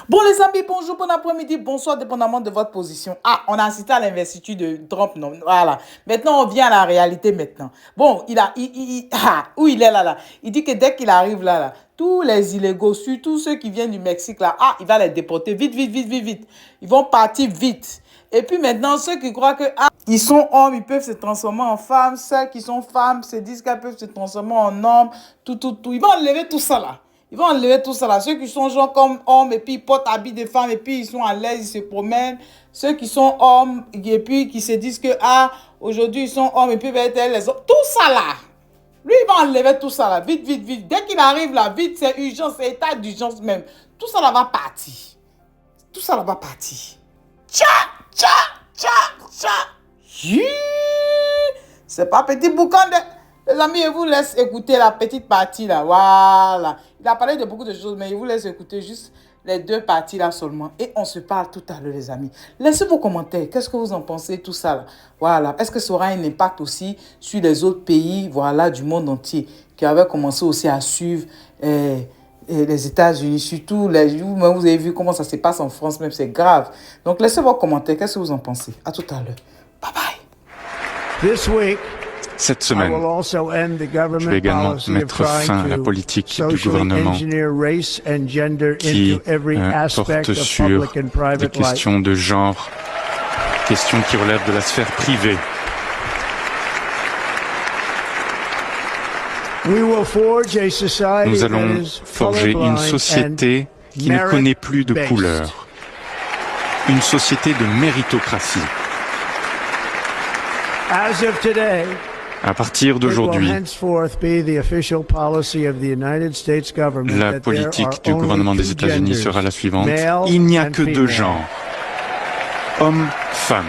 Bon les amis, bonjour, bon après-midi, bonsoir, dépendamment de votre position. Ah, on a assisté à l'investiture de Trump, non, voilà. Maintenant, on vient à la réalité maintenant. Bon, où il est là. Il dit que dès qu'il arrive là, tous les illégaux, surtout ceux qui viennent du Mexique là, il va les déporter vite, vite, vite, vite, vite. Ils vont partir vite. Et puis maintenant, ceux qui croient que ils sont hommes, ils peuvent se transformer en femmes. Celles qui sont femmes se disent qu'elles peuvent se transformer en hommes. Tout. Ils vont enlever tout ça là. Ils vont enlever tout ça là. Ceux qui sont genre comme hommes et puis ils portent habits de femmes et puis ils sont à l'aise, ils se promènent. Ceux qui sont hommes et puis qui se disent que aujourd'hui ils sont hommes et puis être les hommes. Tout ça là. Lui, il va enlever tout ça là. Vite, vite, vite. Dès qu'il arrive là, vite, c'est urgence, c'est état d'urgence même. Tout ça là va partir. Tout ça là va partir. Tcha, tcha, tcha, tcha. C'est pas petit boucan de... Les amis, je vous laisse écouter la petite partie là. Voilà. Il a parlé de beaucoup de choses, mais je vous laisse écouter juste les deux parties là seulement. Et on se parle tout à l'heure, les amis. Laissez vos commentaires. Qu'est-ce que vous en pensez, tout ça là? Voilà. Est-ce que ça aura un impact aussi sur les autres pays, voilà, du monde entier, qui avaient commencé aussi à suivre les États-Unis, surtout vous avez vu comment ça se passe en France, même c'est grave. Donc laissez vos commentaires. Qu'est-ce que vous en pensez? À tout à l'heure. Bye bye. Cette semaine, je vais également mettre fin à la politique du gouvernement qui porte sur des questions de genre, questions qui relèvent de la sphère privée. Nous allons forger une société qui ne connaît plus de couleur, une société de méritocratie. À partir d'aujourd'hui, la politique du gouvernement des États-Unis sera la suivante. Il n'y a que deux genres, hommes, femmes.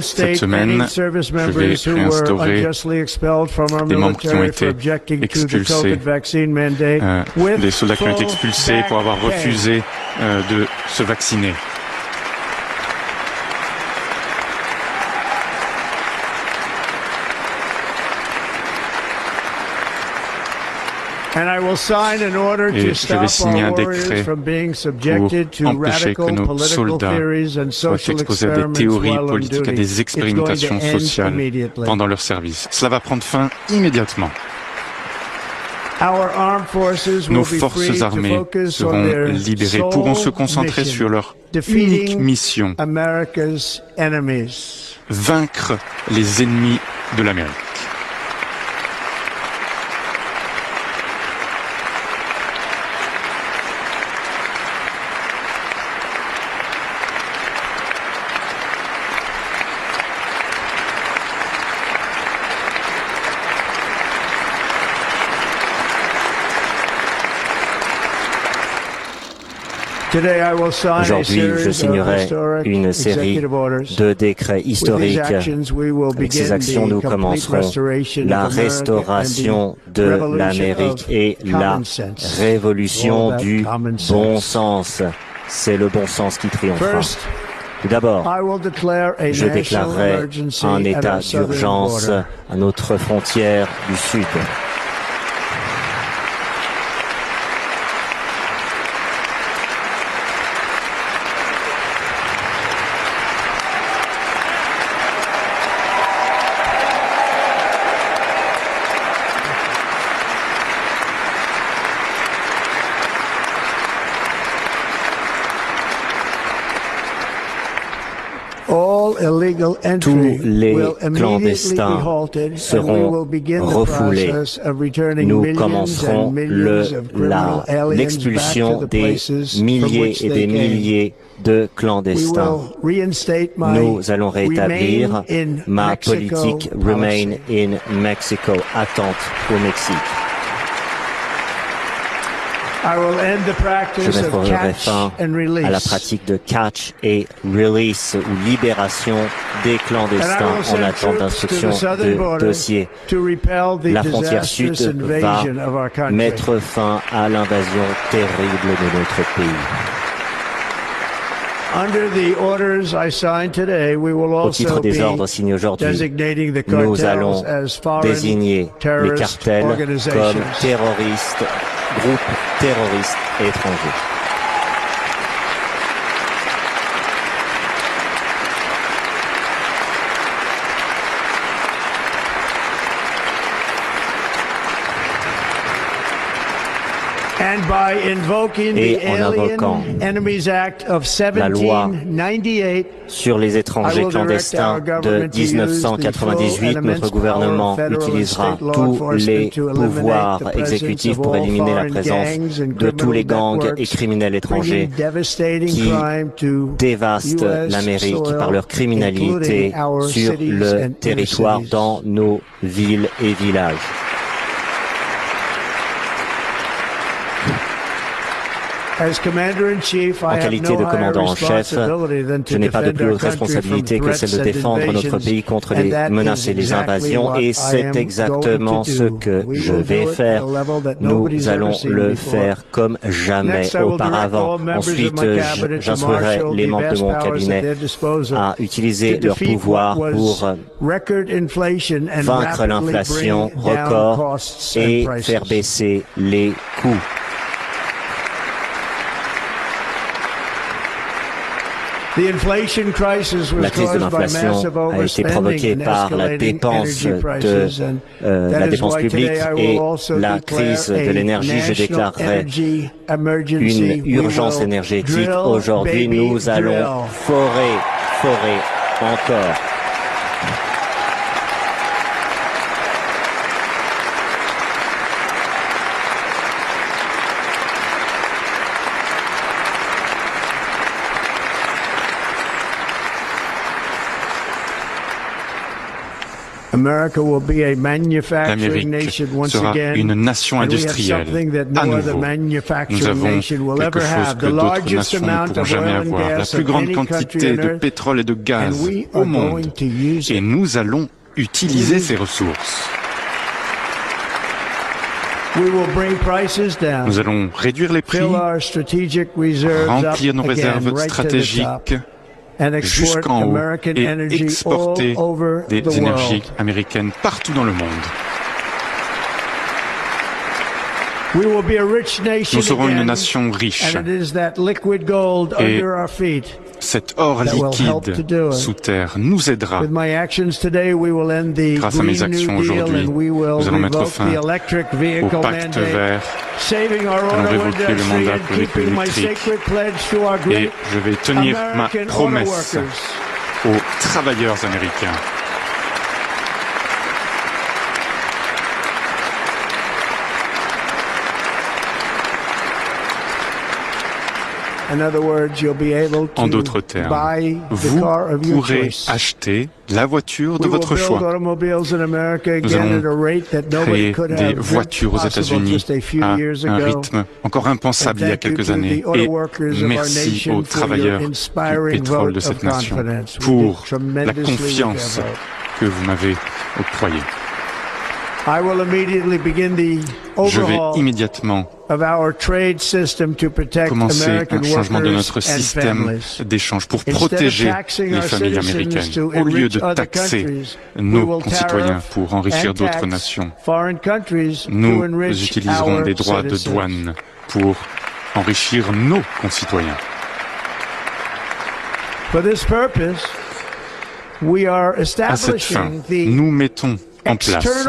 Cette semaine, je vais réinstaurer des membres qui ont été expulsés, des soldats qui ont été expulsés pour avoir refusé de se vacciner. Et je vais signer un décret pour empêcher que nos soldats soient exposés à des théories politiques, à des expérimentations sociales pendant leur service. Cela va prendre fin immédiatement. Nos forces armées seront libérées, pourront se concentrer sur leur unique mission, vaincre les ennemis de l'Amérique. Aujourd'hui, je signerai une série de décrets historiques. Avec ces actions, nous commencerons la restauration de l'Amérique et la révolution du bon sens. C'est le bon sens qui triomphera. Tout d'abord, je déclarerai un état d'urgence à notre frontière du Sud. Tous les clandestins seront refoulés. Nous commencerons l'expulsion des milliers et des milliers de clandestins. Nous allons rétablir ma politique Remain in Mexico, attente au Mexique. Je mettrai fin à la pratique de catch et release ou libération des clandestins en attente d'instruction de dossier. La frontière sud va mettre fin à l'invasion terrible de notre pays. Au titre des ordres signés aujourd'hui, nous allons désigner les cartels comme terroristes, groupes terroristes étrangers. Et en invoquant la loi sur les étrangers clandestins de 1998, notre gouvernement utilisera tous les pouvoirs exécutifs pour éliminer la présence de tous les gangs et criminels étrangers qui dévastent l'Amérique par leur criminalité sur le territoire dans nos villes et villages. En qualité de commandant en chef, je n'ai pas de plus haute responsabilité que celle de défendre notre pays contre les menaces et les invasions, et c'est exactement ce que je vais faire. Nous allons le faire comme jamais auparavant. Ensuite, j'instruirai les membres de mon cabinet à utiliser leur pouvoir pour vaincre l'inflation record et faire baisser les coûts. La crise de l'inflation a été provoquée par la dépense publique et la crise de l'énergie. Je déclarerai une urgence énergétique. Aujourd'hui, nous allons forer encore. L'Amérique sera une nation industrielle. À nouveau, nous avons quelque chose que d'autres nations ne pourront jamais avoir, la plus grande quantité de pétrole et de gaz au monde. Et nous allons utiliser ces ressources. Nous allons réduire les prix, remplir nos réserves stratégiques jusqu'en haut et exporter des énergies américaines partout dans le monde. Nous serons une nation riche et cet or liquide sous terre nous aidera. Grâce à mes actions aujourd'hui, nous allons mettre fin au pacte vert, nous allons révoquer le mandat pour les véhicules électriques et je vais tenir ma promesse aux travailleurs américains. En d'autres termes, vous pourrez acheter la voiture de votre choix. Nous allons créer des voitures aux États-Unis à un rythme encore impensable il y a quelques années. Et merci aux travailleurs du pétrole de cette nation pour la confiance que vous m'avez octroyée. Je vais immédiatement commencer un changement de notre système d'échange pour protéger les familles américaines. Au lieu de taxer nos concitoyens pour enrichir d'autres nations, nous utiliserons des droits de douane pour enrichir nos concitoyens. À cette fin, nous mettons en place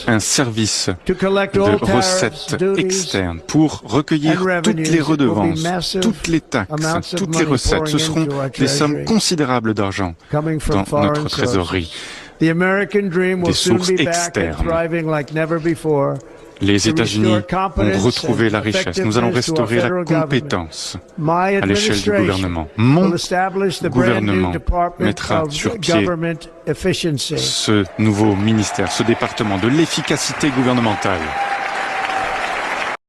un service de recettes externes pour recueillir toutes les redevances, toutes les taxes, toutes les recettes. Ce seront des sommes considérables d'argent dans notre trésorerie, des sources externes. Les États-Unis ont retrouvé la richesse. Nous allons restaurer la compétence à l'échelle du gouvernement. Mon gouvernement mettra sur pied ce nouveau ministère, ce département de l'efficacité gouvernementale.